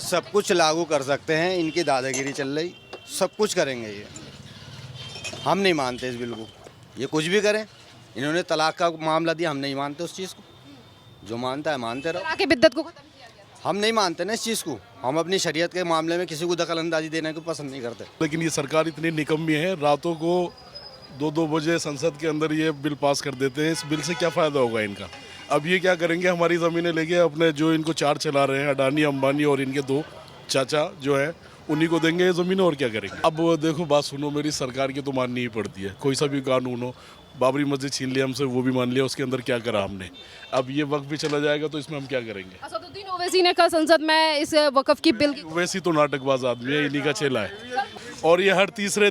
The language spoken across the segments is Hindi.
सब कुछ लागू कर सकते हैं, इनकी दादागिरी चल रही, सब कुछ करेंगे ये। हम नहीं मानते इस बिल को, ये कुछ भी करें। इन्होंने तलाक का मामला दिया, हम नहीं मानते उस चीज़ को। जो मानता है मानते रहो, तलाक बिद्दत को खत्म किया गया था। हम नहीं मानते ना इस चीज़ को। हम अपनी शरीयत के मामले में किसी को दखल अंदाजी देने को पसंद नहीं करते। लेकिन ये सरकार इतनी निकम्मी है, रातों को 2-2 बजे संसद के अंदर ये बिल पास कर देते हैं। इस बिल से क्या फ़ायदा होगा इनका? अब ये क्या करेंगे, हमारी ज़मीनें लेके अपने जो इनको चार चला रहे हैं अडानी अंबानी और इनके 2 चाचा जो है उन्हीं को देंगे ये ज़मीनें, और क्या करेंगे। अब देखो बात सुनो मेरी, सरकार की तो माननी ही पड़ती है। कोई सा भी कानून हो, बाबरी मस्जिद छीन लिया हमसे, वो भी मान लिया, उसके अंदर क्या करा हमने। अब ये वक्त भी चला जाएगा तो इसमें हम क्या करेंगे। असदुद्दीन ओवैसी ने कल संसद में इस वक्फ की बिल की वैसी तो नाटकबाज आदमी है, इन्हीं का चेला है। और ये हर तीसरे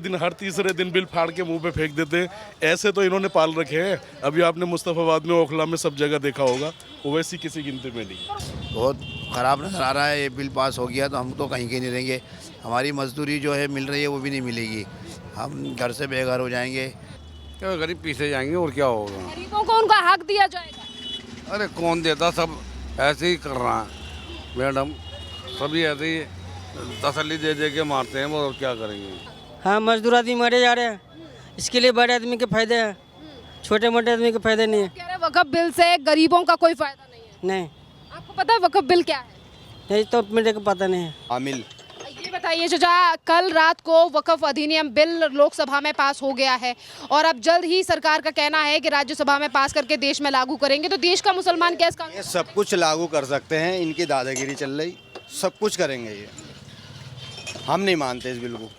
दिन बिल फाड़ के मुंह पे फेंक देते हैं। ऐसे तो इन्होंने पाल रखे हैं। अभी आपने मुस्तफ़ाबाद में, ओखला में सब जगह देखा होगा, ओवैसी किसी गिनती में नहीं। बहुत ख़राब नज़र आ रहा है। ये बिल पास हो गया तो हम तो कहीं के नहीं रहेंगे। हमारी मजदूरी जो है मिल रही है वो भी नहीं मिलेगी, हम घर से बेघर हो जाएंगे। क्या गरीब पीछे जाएंगे और क्या होगा। गरीबों को उनका हक दिया जाएगा। अरे कौन देता, सब ऐसे ही कर रहा है मैडम, सभी ऐसे ही तसल्ली दे दे के मारते हैं वो, और क्या करेंगे। हाँ, मजदूर आदमी मारे जा रहे हैं, इसके लिए बड़े आदमी के फायदे हैं, छोटे मोटे आदमी के फायदे नहीं है। कह रहे वक्फ बिल से गरीबों का कोई फायदा नहीं है। नहीं, आपको पता है वक्फ बिल क्या है? नहीं तो मेरे को पता नहीं है। आमिल ये बताइए चाचा, कल रात को वक्फ अधिनियम बिल लोकसभा में पास हो गया है और अब जल्द ही सरकार का कहना है कि राज्यसभा में पास करके देश में लागू करेंगे, तो देश का मुसलमान क्या इसका ये सब कुछ लागू कर सकते हैं, इनकी दादागिरी चल रही, सब कुछ करेंगे ये। हम नहीं मानते इस बिल को,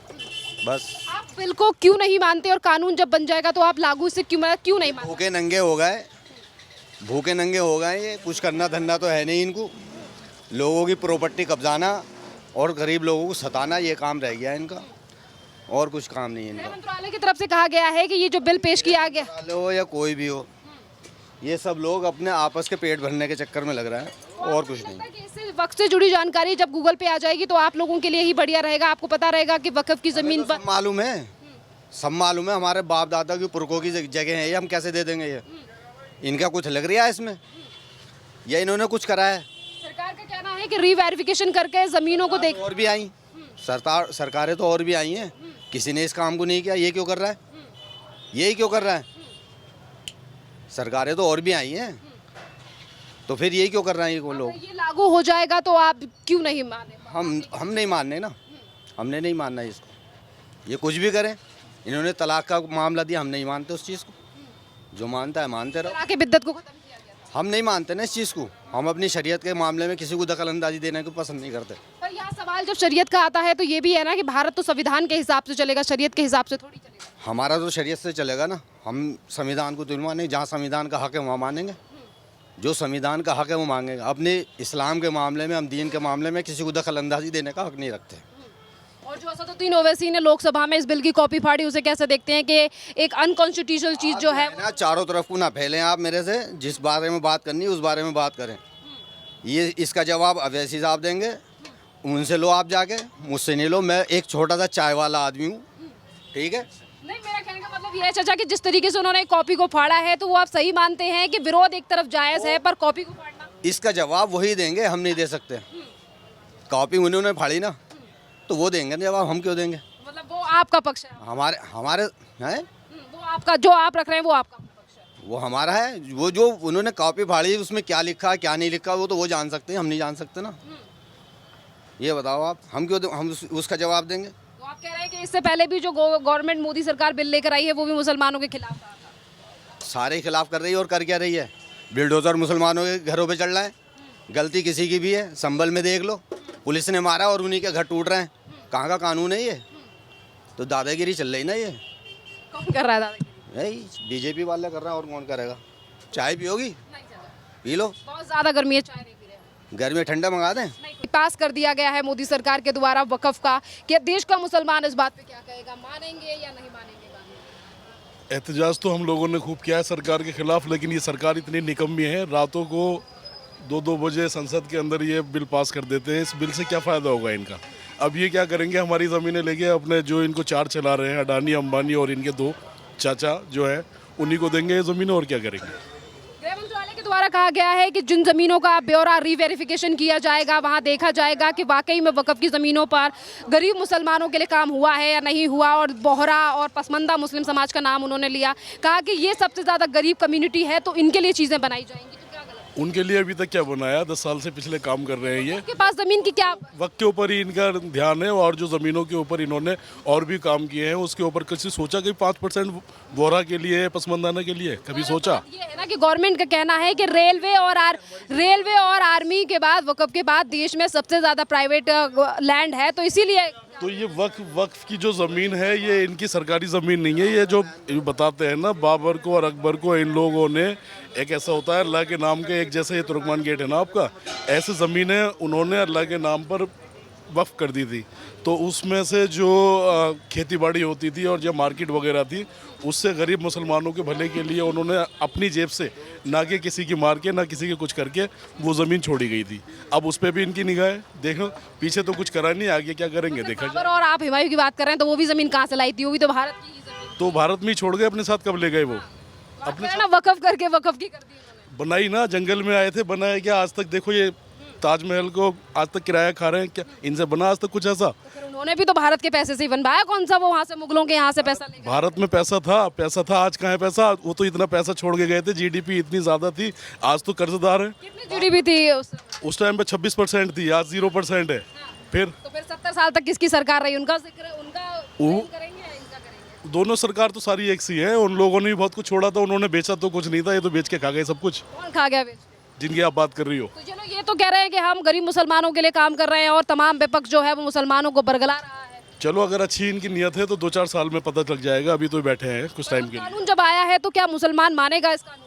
बस। आप बिल को क्यों नहीं मानते, और कानून जब बन जाएगा तो आप लागू से क्यों नहीं मानते? भूखे नंगे हो गए, भूखे नंगे हो गए। ये कुछ करना धंधा तो है नहीं इनको, लोगों की प्रॉपर्टी कब्जाना और गरीब लोगों को सताना, ये काम रह गया इनका, और कुछ काम नहीं है गृह इनका। मंत्रालय की तरफ से कहा गया है कि ये जो बिल पेश किया गया, वाले हो या कोई भी हो, ये सब लोग अपने आपस के पेट भरने के चक्कर में लग रहा है, और कुछ नहीं। कि इससे वक्फ से जुड़ी जानकारी जब गूगल पे आ जाएगी तो आप लोगों के लिए ही बढ़िया रहेगा। आपको पता रहेगा कि वक्फ की जमीन पर सब मालूम है, सब मालूम है। हमारे बाप दादा की पुरखों की जगह है ये, हम कैसे दे देंगे ये? इनका कुछ लग रहा है इसमें, या इन्होंने कुछ करा है? सरकार का कहना है कि रीवेरिफिकेशन करके जमीनों को देख। और भी आई सरकारें तो और भी आई हैं, किसी ने इस काम को नहीं किया। ये क्यों कर रहा है, यही क्यों कर रहा है? सरकारें तो और भी आई हैं, तो फिर यही क्यों कर रहे हैं ये लोग? ये लागू हो जाएगा तो आप क्यों नहीं माने? हम नहीं मानने ना, हमने नहीं मानना इसको। ये कुछ भी करें, इन्होंने तलाक का मामला दिया, हम नहीं मानते उस चीज़ को। जो मानता है मानते रहो, तलाक बिद्दत को खत्म किया गया था। हम नहीं मानते ना इस चीज़ को। हम अपनी शरीयत के मामले में किसी को दखल अंदाजी देने को पसंद नहीं करते। पर यहाँ सवाल जब शरीयत का आता है तो ये भी है ना कि भारत तो संविधान के हिसाब से चलेगा, शरीयत के हिसाब से थोड़ी चलेगा। हमारा तो शरीयत से चलेगा ना, हम संविधान को तो मानेंगे। जहाँ संविधान का हक है वहाँ मानेंगे, जो संविधान का हक है वो मांगेंगे। अपने इस्लाम के मामले में, हम दीन के मामले में किसी को दखल अंदाजी देने का हक नहीं रखते। और जो असदुद्दीन ओवैसी ने लोकसभा में इस बिल की कॉपी फाड़ी, उसे कैसे देखते हैं कि एक अनकॉन्स्टिट्यूशनल चीज़ जो है ना, चारों तरफ को ना फैलें आप मेरे से। जिस बारे में बात करनी है उस बारे में बात करें। ये इसका जवाब अवैसी साहब देंगे, उनसे लो आप जाके, मुझसे नहीं लो। मैं एक छोटा सा चाय वाला आदमी हूँ, ठीक है। नहीं, मेरा कहने का मतलब ये है चाचा कि जिस तरीके से उन्होंने कॉपी को फाड़ा है तो वो आप सही मानते हैं कि विरोध एक तरफ जायज़ है पर कॉपी को फाड़ना? इसका जवाब वही देंगे, हम नहीं दे सकते। कॉपी उन्होंने फाड़ी ना, तो वो देंगे जवाब, हम क्यों देंगे? मतलब वो आपका पक्ष है? हमारे हैं, वो आपका जो आप रख रहे हैं वो आपका पक्ष है? वो हमारा है। वो जो उन्होंने कॉपी फाड़ी उसमें क्या लिखा क्या नहीं लिखा वो तो वो जान सकते हैं, हम नहीं जान सकते ना। ये बताओ आप, हम क्यों हम उसका जवाब देंगे? तो आप कह रहे हैं कि इससे पहले भी जो गवर्नमेंट मोदी सरकार बिल लेकर आई है वो भी मुसलमानों के खिलाफ रहा था। सारे खिलाफ कर रही है, और कर क्या रही है? बिल्डोजर मुसलमानों के घरों पे चढ़ रहा है। गलती किसी की भी है, संभल में देख लो, पुलिस ने मारा और उन्हीं के घर टूट रहे हैं। कहाँ का कानून है ये? तो दादागिरी चल रही ना ये। कौन कर रहा है दादागिरी? नहीं, बीजेपी वाले कर रहा है, और कौन करेगा? चाय पियोगी? नहीं चाचा, पी लो। बहुत ज़्यादा गर्मी है, चाय नहीं पी रहे। घर में ठंडा मंगा दें। पास कर दिया गया है मोदी सरकार के द्वारा वक्फ का, कि देश का मुसलमान इस बात पे क्या कहेगा, मानेंगे या नहीं मानेंगे कानून? एहतजाज तो हम लोगों ने खूब किया है सरकार के खिलाफ, लेकिन ये सरकार इतनी निकम्मी है, रातों को 2-2 बजे संसद के अंदर ये बिल पास कर देते हैं। इस बिल से क्या फ़ायदा होगा इनका? अब ये क्या करेंगे, हमारी ज़मीनें लेके अपने जो इनको चार चला रहे हैं अडानी अंबानी और इनके 2 चाचा जो है उन्हीं को देंगे ये ज़मीनें, और क्या करेंगे। गृह मंत्रालय के द्वारा द्वारा कहा गया है कि जिन जमीनों का ब्यौरा रीवेरिफिकेशन किया जाएगा, वहां देखा जाएगा कि वाकई में वक्फ की जमीनों पर गरीब मुसलमानों के लिए काम हुआ है या नहीं हुआ। और बोहरा और पसमंदा मुस्लिम समाज का नाम उन्होंने लिया, कहा कि ये सबसे ज़्यादा गरीब कम्युनिटी है तो इनके लिए चीज़ें बनाई जाएंगी। तो क्या गलत? उनके लिए अभी तक क्या बनाया, 10 साल से पिछले काम कर रहे हैं ये। उनके पास ज़मीन की क्या वक्त के ऊपर ही इनका ध्यान है, और जो ज़मीनों के ऊपर इन्होंने और भी काम किए हैं उसके ऊपर किसी सोचा कि 5% बोरा के लिए, पसमंदाना के लिए कभी सोचा? ये है ना कि गवर्नमेंट का कहना है कि रेलवे और आर्मी के बाद, वक्फ के बाद देश में सबसे ज़्यादा प्राइवेट लैंड है, तो इसीलिए तो ये वक्फ की जो ज़मीन है ये इनकी सरकारी ज़मीन नहीं है। ये जो बताते हैं ना बाबर को और अकबर को, इन लोगों ने एक ऐसा होता है अल्लाह के नाम के, एक जैसे ये तुर्कमान गेट है ना आपका, ऐसे ज़मीनें उन्होंने अल्लाह के नाम पर वक्फ कर दी थी। तो उसमें से जो खेती बाड़ी होती थी और जो मार्केट वगैरह थी, उससे गरीब मुसलमानों के भले के लिए उन्होंने अपनी जेब से, ना कि किसी की मार के, ना किसी के कुछ करके, वो ज़मीन छोड़ी गई थी। अब उस पर भी इनकी निगाह है। देखो पीछे तो कुछ करा नहीं, आगे क्या करेंगे देखा जाए। और आप हुमायूं की बात कर रहे हैं तो वो भी ज़मीन कहाँ से लाई थी? वो भी तो भारत की ही ज़मीन। तो भारत में ही छोड़ गए, अपने साथ कब ले गए वो? अपने ना वक्फ करके वक्फ की कर दी उन्होंने। बनाई ना, जंगल में आए थे, बनाया क्या? आज तक देखो ये ताजमहल को आज तक किराया खा रहे हैं क्या? इनसे बना आज तक कुछ ऐसा? तो फिर उन्होंने भी तो भारत के पैसे से ही बनवाया, कौन सा वो वहाँ से मुगलों के यहाँ से पैसा ले गए? भारत में पैसा था, आज कहाँ है पैसा? वो तो इतना पैसा छोड़ के गए थे, जीडीपी इतनी ज्यादा थी, आज तो कर्जदार है। कितनी जीडीपी थी उस टाइम पे 26% थी, आज 0% है। फिर तो फिर 70 साल तक किसकी सरकार रही? उनका जिक्र, उनका करेंगे या इनका करेंगे? दोनों सरकार तो सारी एक सी है। उन लोगों ने भी बहुत कुछ छोड़ा था, उन्होंने बेचा तो कुछ नहीं था, ये तो बेच के खा गए सब कुछ। कौन खा गया बेच? जिनकी आप बात कर रही हो। तो चलो ये तो कह रहे हैं कि हम गरीब मुसलमानों के लिए काम कर रहे हैं और तमाम विपक्ष जो है वो मुसलमानों को बरगला रहा है। चलो अगर अच्छी इनकी नियत है तो 2-4 साल में पता चल जाएगा, अभी तो बैठे हैं कुछ टाइम के लिए। कानून जब आया है तो क्या मुसलमान मानेगा इस कानून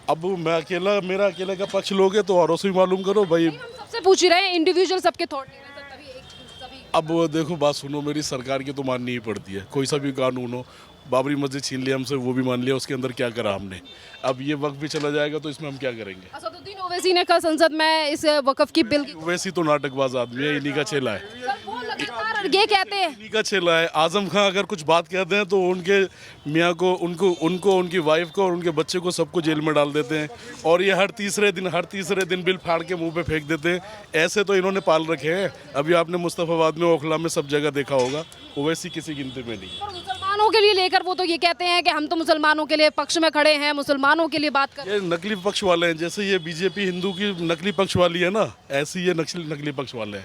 को? अब मेरा अकेले का पक्ष लोगे तो औरों से भी मालूम करो भाई। हम सबसे पूछ ही रहे हैं, इंडिविजुअल सबके थॉट ले रहे हैं सर, तभी सभी। अब देखो बात सुनो, मेरी सरकार की तो माननी ही पड़ती है, कोई सा भी कानून हो। बाबरी मस्जिद छीन लिया हमसे, वो भी मान लिया, उसके अंदर क्या करा हमने? अब ये वक्त भी चला जाएगा तो इसमें हम क्या करेंगे? असदुद्दीन ओवैसी ने कल संसद में इस वक्फ की बिल की, वैसी तो नाटकबाज आदमी है, इन्हीं का चेला है, सर वो लगातार ये कहते हैं। इन्हीं का चेला है। आजम खां अगर कुछ बात कहते हैं तो उनके मियाँ को, उनको उनकी वाइफ को और उनके बच्चे को सबको जेल में डाल देते हैं, और ये हर तीसरे दिन बिल फाड़ के मुंह पे फेंक देते हैं। ऐसे तो इन्होंने पाल रखे हैं। अभी आपने मुस्तफाबाद में, ओखला में सब जगह देखा होगा, ओवैसी किसी गिनती में नहीं। और मुसलमानों के लिए लेकर वो तो ये कहते हैं कि हम तो मुसलमानों के लिए पक्ष में खड़े हैं, मुसलमानों के लिए बात कर। ये नकली पक्ष वाले हैं, जैसे ये बीजेपी हिंदू की नकली पक्ष वाली है ना, ऐसे ये नकली पक्ष वाले हैं।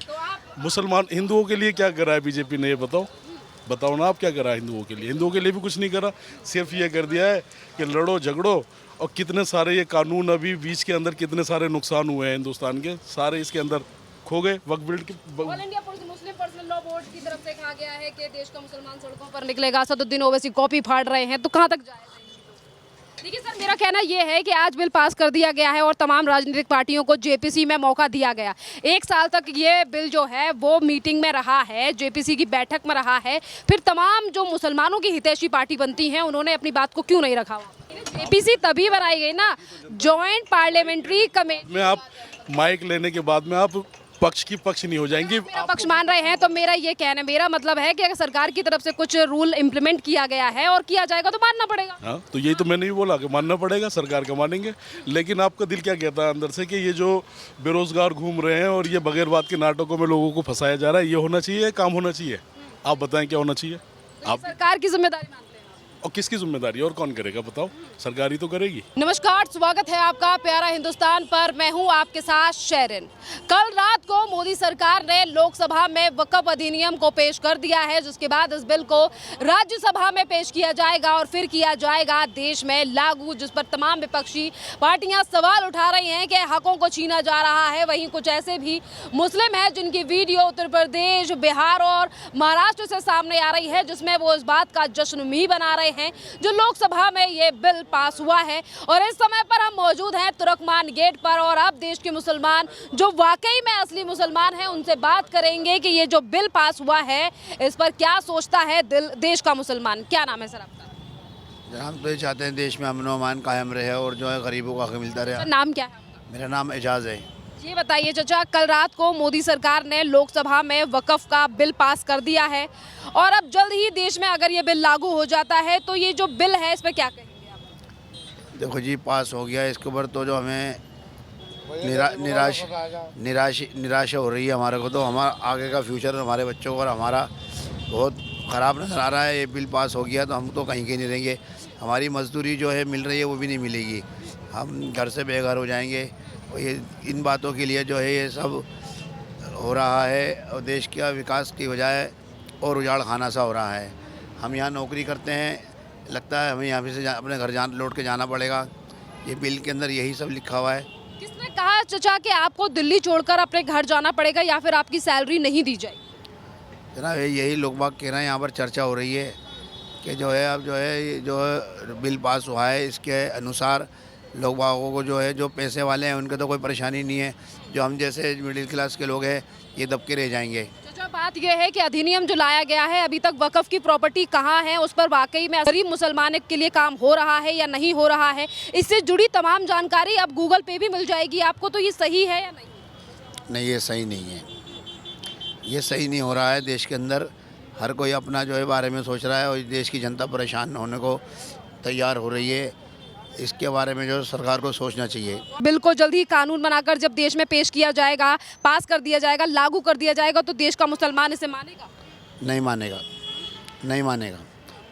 मुसलमान हिंदुओं के लिए क्या करा है बीजेपी ने, ये बताओ ना आप, क्या करा है हिंदुओं के लिए? हिंदुओं के लिए भी कुछ नहीं करा, सिर्फ ये कर दिया है कि लड़ो झगड़ो। और कितने सारे ये कानून अभी बीच के अंदर, कितने सारे नुकसान हुए हैं हिंदुस्तान के, सारे इसके अंदर खो गए। वक्त बिल्ड के all India Muslim personal law board की तरफ से कहा गया है कि देश का मुसलमान सड़कों पर निकलेगा। असदुद्दीन ओवैसी कॉपी फाड़ रहे हैं, तो कहाँ तक जाएगा? देखिए सर, मेरा कहना ये है कि आज बिल पास कर दिया गया है और तमाम राजनीतिक पार्टियों को जेपीसी में मौका दिया गया। 1 साल तक ये बिल जो है वो मीटिंग में रहा है, जेपीसी की बैठक में रहा है। फिर तमाम जो मुसलमानों की हितैषी पार्टी बनती हैं, उन्होंने अपनी बात को क्यों नहीं रखा हुआ? जेपीसी तभी बनाई गई ना, जॉइंट पार्लियामेंट्री कमेटी में। आप माइक लेने के बाद में आप पक्ष की पक्ष नहीं हो जाएंगी। मेरा पक्ष मान रहे हैं तो मेरा ये कहना, मेरा मतलब है कि अगर सरकार की तरफ से कुछ रूल इम्प्लीमेंट किया गया है और किया जाएगा तो मानना पड़ेगा। हाँ, तो यही तो मैंने भी बोला कि मानना पड़ेगा, सरकार का मानेंगे। लेकिन आपका दिल क्या कहता है अंदर से कि ये जो बेरोजगार घूम रहे हैं और ये बगैर बात के नाटकों में लोगों को फंसाया जा रहा है, ये होना चाहिए, काम होना चाहिए? आप बताएं क्या होना चाहिए? आप सरकार की जिम्मेदारी मानते हैं। और किसकी जिम्मेदारी, और कौन करेगा बताओ? सरकार ही तो करेगी। नमस्कार, स्वागत है आपका प्यारा हिंदुस्तान पर। मैं हूं आपके साथ शेरिन। कल रात को मोदी सरकार ने लोकसभा में वक्फ अधिनियम को पेश कर दिया है, जिसके बाद इस बिल को राज्यसभा में पेश किया जाएगा और फिर किया जाएगा देश में लागू, जिस पर तमाम विपक्षी पार्टियां सवाल उठा रही हैं कि हकों को छीना जा रहा है। वहीं कुछ ऐसे भी मुस्लिम हैं जिनकी वीडियो उत्तर प्रदेश, बिहार और महाराष्ट्र से सामने आ रही है, जिसमें वो इस बात का जश्न भी बना रहे हैं जो लोकसभा में ये बिल पास हुआ है। और इस समय पर हम मौजूद हैं तुर्कमान गेट पर, और अब देश के मुसलमान जो वाकई में असली मुसलमान हैं उनसे बात करेंगे कि ये जो बिल पास हुआ है इस पर क्या सोचता है देश का मुसलमान। क्या नाम है सर आपका? हम तो ये चाहते हैं देश में अमन व अमान कायम रहे और जो है गरीबों का हक मिलता रहे। नाम क्या है? मेरा नाम एजाज है। ये बताइए चाचा, कल रात को मोदी सरकार ने लोकसभा में वक्फ का बिल पास कर दिया है और अब जल्द ही देश में अगर ये बिल लागू हो जाता है तो ये जो बिल है इस पर क्या कहेंगे आप? देखो जी, पास हो गया, इसके ऊपर तो जो हमें निराशा हो रही है हमारे को, तो हमारा आगे का फ्यूचर हमारे बच्चों को और हमारा बहुत ख़राब नज़र आ रहा है। ये बिल पास हो गया तो हम तो कहीं के नहीं रहेंगे, हमारी मजदूरी जो है मिल रही है वो भी नहीं मिलेगी, हम घर से बेघर हो जाएंगे। और ये इन बातों के लिए जो है ये सब हो रहा है, और देश का विकास की बजाय और उजाड़ खाना सा हो रहा है। हम यहाँ नौकरी करते हैं, लगता है हमें यहाँ से अपने घर लौट के जाना पड़ेगा। ये बिल के अंदर यही सब लिखा हुआ है। किसने कहा चचा कि आपको दिल्ली छोड़कर अपने घर जाना पड़ेगा या फिर आपकी सैलरी नहीं दी जाएगी? जनाब यही लोग बाग कह रहे हैं, यहाँ पर चर्चा हो रही है कि जो है अब जो है ये जो बिल पास हुआ है इसके अनुसार लोग बागों को जो है, जो पैसे वाले हैं उनके तो कोई परेशानी नहीं है, जो हम जैसे मिडिल क्लास के लोग हैं ये दबके रह जाएंगे। चाचा बात यह है कि अधिनियम जो लाया गया है, अभी तक वक़्फ़ की प्रॉपर्टी कहाँ है, उस पर वाकई में गरीब मुसलमान के लिए काम हो रहा है या नहीं हो रहा है, इससे जुड़ी तमाम जानकारी अब गूगल पे भी मिल जाएगी आपको। तो ये सही है या नहीं? नहीं, ये सही नहीं है, ये सही नहीं हो रहा है। देश के अंदर हर कोई अपना जो है बारे में सोच रहा है और देश की जनता परेशान होने को तैयार हो रही है। इसके बारे में जो सरकार को सोचना चाहिए। बिल को जल्द ही कानून बनाकर जब देश में पेश किया जाएगा, पास कर दिया जाएगा, लागू कर दिया जाएगा, तो देश का मुसलमान इसे मानेगा? नहीं मानेगा, नहीं मानेगा,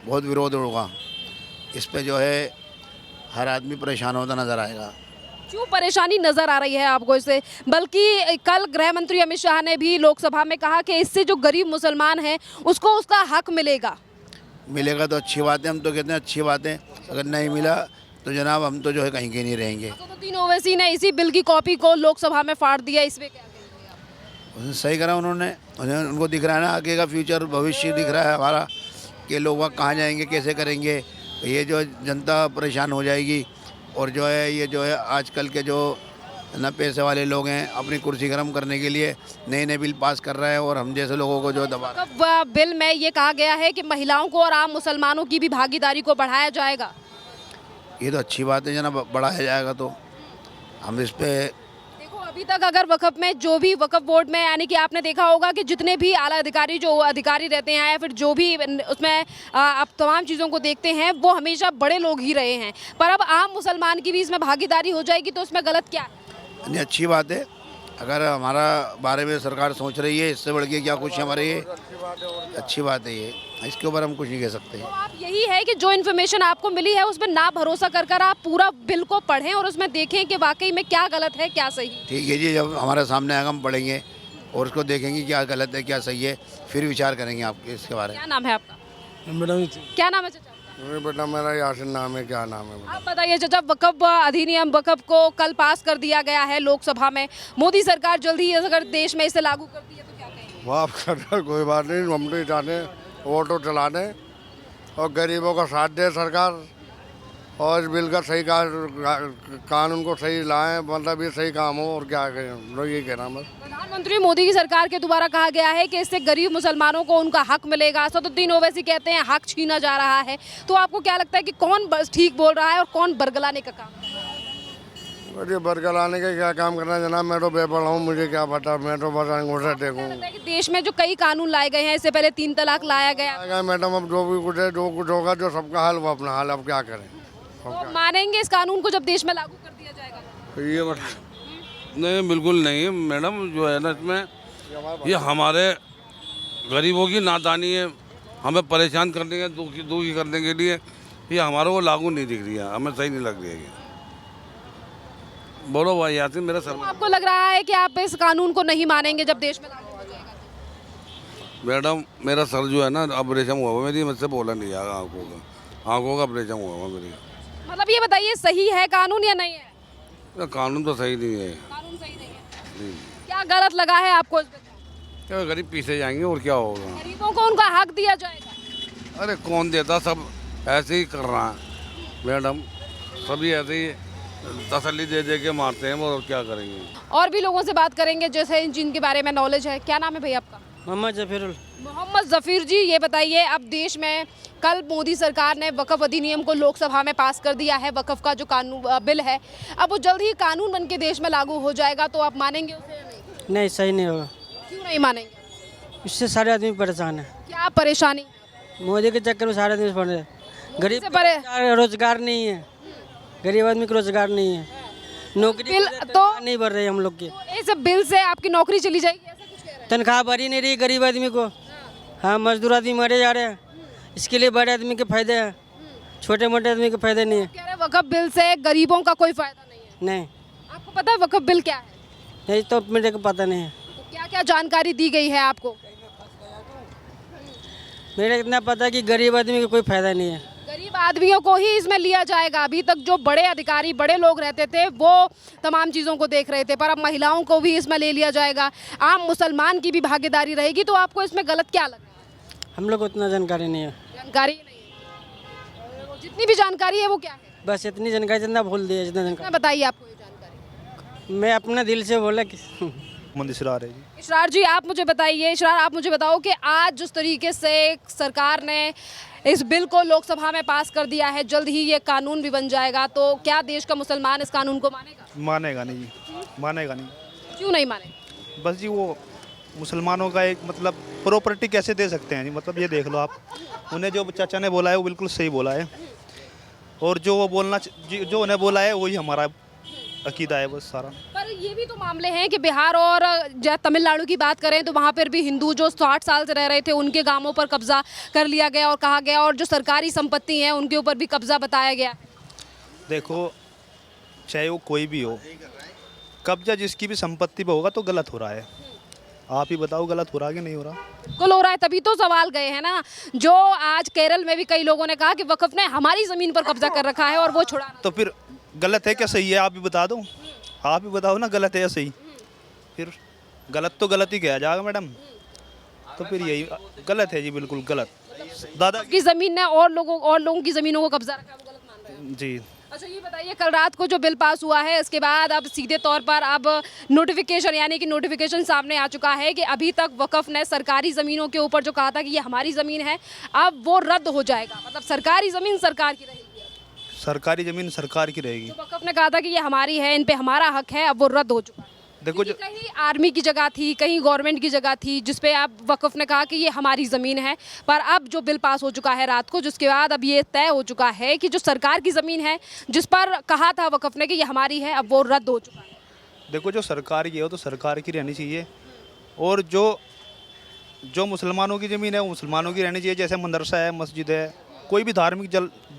बहुत विरोध होगा इस पे, जो है हर आदमी परेशान होता नज़र आएगा। क्यों परेशानी नजर आ रही है आपको इससे? बल्कि कल गृह मंत्री अमित शाह ने भी लोकसभा में कहा कि इससे जो गरीब मुसलमान है उसको उसका हक मिलेगा। मिलेगा तो अच्छी बात है, हम तो कहते हैं अच्छी बात है, अगर नहीं मिला तो जनाब हम तो जो है कहीं के नहीं रहेंगे। असदुद्दीन ओवैसी ने इसी बिल की कॉपी को लोकसभा में फाड़ दिया, इसमें क्या कहेंगे आप? उसने सही करा, उनको दिख रहा है ना आगे का फ्यूचर, भविष्य दिख रहा है हमारा कि लोग वहाँ कहाँ जाएंगे, कैसे करेंगे। ये जो जनता परेशान हो जाएगी, और जो है ये जो है आजकल के जो ना पैसे वाले लोग हैं अपनी कुर्सी गर्म करने के लिए नए नए बिल पास कर रहे हैं, और हम जैसे लोगों को जो दबा। बिल में ये कहा गया है कि महिलाओं को और आम मुसलमानों की भी भागीदारी को बढ़ाया जाएगा। ये तो अच्छी बात है जनाब, बढ़ाया जाएगा तो हम इस पे। देखो अभी तक अगर वक्फ में जो भी वक्फ बोर्ड में, यानी कि आपने देखा होगा कि जितने भी आला अधिकारी जो अधिकारी रहते हैं या फिर जो भी उसमें आप तमाम चीज़ों को देखते हैं वो हमेशा बड़े लोग ही रहे हैं, पर अब आम मुसलमान की भी इसमें भागीदारी हो जाएगी, तो उसमें गलत क्या है? नहीं, अच्छी बात है, अगर हमारा बारे में सरकार सोच रही है, इससे बढ़ के क्या कुछ हमारे ये अच्छी बात है, ये इसके ऊपर हम कुछ नहीं कह सकते। तो आप यही है कि जो इन्फॉर्मेशन आपको मिली है उसमें ना भरोसा कर कर आप पूरा बिल को पढ़ें और उसमें देखें कि वाकई में क्या गलत है क्या सही। ठीक है जी, जब हमारे सामने आएगा हम पढ़ेंगे और उसको देखेंगे क्या गलत है क्या सही है, फिर विचार करेंगे आपके इसके बारे में। क्या नाम है आपका? मैडम क्या नाम है चाचा? बेटा मेरा यासिन नाम है। क्या नाम है? आप बताइए चाचा, वक्फ अधिनियम वक्फ को कल पास कर दिया गया है लोकसभा में, मोदी सरकार जल्दी ही अगर देश में इसे लागू करती है तो क्या कहेंगे? माफ करना, कोई बात नहीं, हम नहीं चाहते ऑटो चलाने और गरीबों का साथ दे सरकार, और इस बिल का सही कानून को सही लाएं, मतलब ये सही काम हो, और क्या कहें, लोग ये कहना बस। प्रधानमंत्री मोदी की सरकार के द्वारा कहा गया है कि इससे गरीब मुसलमानों को उनका हक मिलेगा। असदुद्दीन ओवैसी कहते हैं हक छीना जा रहा है, तो आपको क्या लगता है कि कौन बस ठीक बोल रहा है और कौन बरगलाने का काम? मुझे बरगलाने का क्या काम करना जनाब, मैं तो बेपढ़ा हूँ, मुझे क्या पता, मैं तो बस अंगूठा देखूँ। देश में जो कई कानून लाए गए हैं, इससे पहले 3 तलाक लाया गया, मैडम अब जो भी कुछ है, जो कुछ होगा, जो सबका हाल वो अपना हाल, अब क्या करें। तो मानेंगे इस कानून को जब देश में लागू कर दिया जाएगा? तो ये बता नहीं, बिल्कुल नहीं मैडम, जो है ना इसमें ये हमारे गरीबों की नादानी है, हमें परेशान करने के दुखी करने के लिए ये हमारे को लागू नहीं दिख रही है, हमें सही नहीं लग रही है। बोलो भाई यासिन, मेरा सर। तो आपको लग रहा है कि आप इस कानून को नहीं मानेंगे जब देश में लागू हो जाएगा? मैडम मेरा सर जो है ना ऑपरेशन हुआ हुआ, मेरी मुझसे बोला नहीं जाएगा, आँखों का ऑपरेशन हुआ हुआ मेरी। मतलब ये बताइए सही है कानून या नहीं है? कानून तो सही नहीं है। कानून सही नहीं है, क्या गलत लगा है आपको? क्या गरीब पीछे जाएंगे और क्या होगा? गरीबों को उनका हक दिया जाएगा। अरे कौन देता, सब ऐसे ही कर रहा है मैडम, सभी ऐसे ही तसल्ली दे दे के मारते हैं, वो क्या करेंगे। और भी लोगों से बात करेंगे जैसे जिनके बारे में नॉलेज है। क्या नाम है भैया आपका? मोहम्मद जफीरुल। मोहम्मद जफीर जी, ये बताइए अब देश में कल मोदी सरकार ने वक्फ अधिनियम को लोकसभा में पास कर दिया है, वक्फ का जो कानून बिल है अब वो जल्द ही कानून बन के देश में लागू हो जाएगा, तो आप मानेंगे उसे या नहीं? नहीं, सही नहीं होगा। क्यों नहीं मानेंगे? इससे सारे आदमी परेशान है। क्या परेशानी? मोदी के चक्कर में सारे आदमी पड़ रहे हैं। गरीब से परे रोजगार नहीं है, गरीब आदमी को रोजगार नहीं है, नौकरी बिल के लिए तो- तनख्वाह नहीं भर रहे हम लोग के, इस बिल से आपकी नौकरी चली जाएगी, ऐसा कुछ कह रहे हैं। तनख्वाह भर ही नहीं रही गरीब आदमी को। हाँ, मजदूर आदमी मरे जा रहे हैं, इसके लिए बड़े आदमी के फायदे हैं, छोटे मोटे आदमी के फायदे नहीं है। कह रहे हैं वक्फ बिल से गरीबों का कोई फायदा नहीं है। नहीं, आपको पता है वक्फ बिल क्या है? यही तो मेरे को पता नहीं है। तो क्या क्या जानकारी दी गई है आपको? मेरे इतना पता है कि गरीब आदमी का कोई फायदा नहीं है। गरीब आदमियों को ही इसमें लिया जाएगा। अभी तक जो बड़े अधिकारी, बड़े लोग रहते थे, वो तमाम चीज़ों को देख रहे थे, पर अब महिलाओं को भी इसमें ले लिया जाएगा। आम मुसलमान की भी भागीदारी रहेगी। तो आपको इसमें गलत क्या लगा? हम लोग को उतना जानकारी नहीं है, जानकारी ही नहीं है। जितनी भी जानकारी है वो क्या है? बस इतनी जानकारी जितना भूल दिया, जितना जानकारी बताइए आपको ये जानकारी। मैं अपना दिल से बोला कि मोहम्मद इसरार है जी। इशरार जी, आप मुझे बताइए, इशरार आप मुझे बताओ कि आज जिस तरीके से सरकार ने इस बिल को लोकसभा में पास कर दिया है, जल्द ही ये कानून भी बन जाएगा, तो क्या देश का मुसलमान इस कानून को मानेगा? मानेगा नहीं जी, मानेगा नहीं। क्यों नहीं मानेगा? बस जी वो मुसलमानों का एक मतलब प्रॉपर्टी कैसे दे सकते हैं जी, मतलब ये देख लो आप, उन्हें जो चाचा ने बोला है वो बिल्कुल सही बोला है, और जो वो जो उन्हें बोला है वही हमारा अकीदा है बस सारा। पर ये भी तो मामले हैं कि बिहार और तमिलनाडु की बात करें तो वहाँ पर भी हिंदू जो 60 साल से रह रहे थे, उनके गांवों पर कब्जा कर लिया गया और कहा गया, और जो सरकारी संपत्ति है उनके ऊपर भी कब्जा बताया गया। देखो चाहे वो कोई भी हो, कब्जा जिसकी भी संपत्ति पे होगा तो गलत हो रहा है। आप ही बताओ गलत हो रहा है कि नहीं हो रहा? बिल्कुल हो रहा है, तभी तो सवाल गए हैं ना। जो आज केरल में भी कई लोगों ने कहा कि वक्फ ने हमारी ज़मीन पर कब्जा कर रखा है और वो छुड़ाना। तो फिर गलत है क्या सही है? आप ही बता दो, आप ही बताओ ना, गलत है या सही? फिर गलत तो गलत ही कहा जाएगा मैडम, तो फिर यही गलत है जी, बिल्कुल गलत। दादा की ज़मीन ने और लोगों की ज़मीनों को कब्जा रखा है, वो गलत मान रहे हैं। जी, अच्छा ये बताइए, कल रात को जो बिल पास हुआ है, इसके बाद अब सीधे तौर पर अब नोटिफिकेशन, यानी कि नोटिफिकेशन सामने आ चुका है कि अभी तक वक्फ ने सरकारी ज़मीनों के ऊपर जो कहा था कि ये हमारी ज़मीन है, अब वो रद्द हो जाएगा। मतलब सरकारी ज़मीन सरकार की रहेगी, सरकारी ज़मीन सरकार की रहेगी। जो वक्फ ने कहा था कि ये हमारी है, इन पे हमारा हक है, अब वो रद्द हो चुका है। देखो जो कहीं आर्मी की जगह थी, कहीं गवर्नमेंट की जगह थी, जिसपे अब वक्फ ने कहा कि ये हमारी ज़मीन है, पर अब जो बिल पास हो चुका है रात को, जिसके बाद अब ये तय हो चुका है कि जो सरकार की ज़मीन है, जिस पर कहा था वक्फ ने कि ये हमारी है, अब वो रद्द हो चुका है। देखो जो सरकार की हो तो सरकार की रहनी चाहिए, और जो मुसलमानों की ज़मीन है वो मुसलमानों की रहनी चाहिए। जैसे मदरसा है, मस्जिद है, कोई भी धार्मिक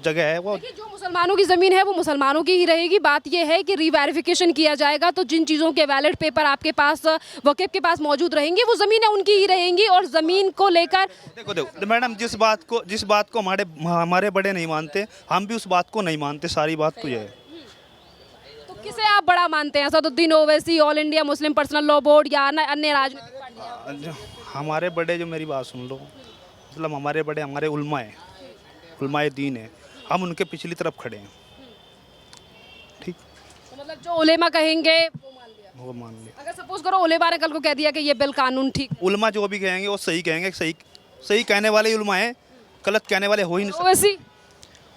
जगह है, वो देखिए, जो मुसलमानों की ज़मीन है वो मुसलमानों की ही रहेगी। बात यह है कि रीवेरिफिकेशन किया जाएगा, तो जिन चीज़ों के वैलिड पेपर आपके पास, वकीफ के पास मौजूद रहेंगे, वो ज़मीनें उनकी ही रहेंगी। और ज़मीन को लेकर देखो मैडम, जिस बात को हमारे बड़े नहीं मानते, हम भी उस बात को नहीं मानते। सारी बात तो ये है। तो किसे आप बड़ा मानते हैं? Asaduddin Owaisi, all India Muslim personal law board, या अन्य राजनीतिक पार्टियां? हमारे बड़े, जो मेरी बात सुन लो, मतलब हमारे बड़े हमारे उलमा है, उलमाए दीन है, हम उनके पिछली तरफ खड़े हैं। ठीक, तो मतलब जो उलेमा कहेंगे वो मान लिया, वो मान लिया। अगर सपोज करो उलेमा ने कल को कह दिया कि ये बिल कानून ठीक, उलमा जो भी कहेंगे वो सही कहेंगे, सही कहने वाले ही उलमा है, गलत कहने वाले हो ही नहीं ओवैसी सकते।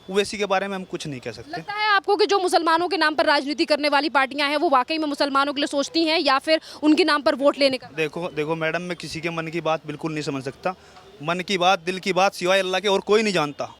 ओवैसी के बारे में हम कुछ नहीं कह सकते। लगता है आपको कि जो मुसलमानों के नाम पर राजनीति करने वाली पार्टियां हैं वो वाकई में मुसलमानों के लिए सोचती हैं, या फिर उनके नाम पर वोट लेने का? देखो मैडम, मैं किसी के मन की बात बिल्कुल नहीं समझ सकता। मन की बात, दिल की बात सिवाय अल्लाह के और कोई नहीं जानता।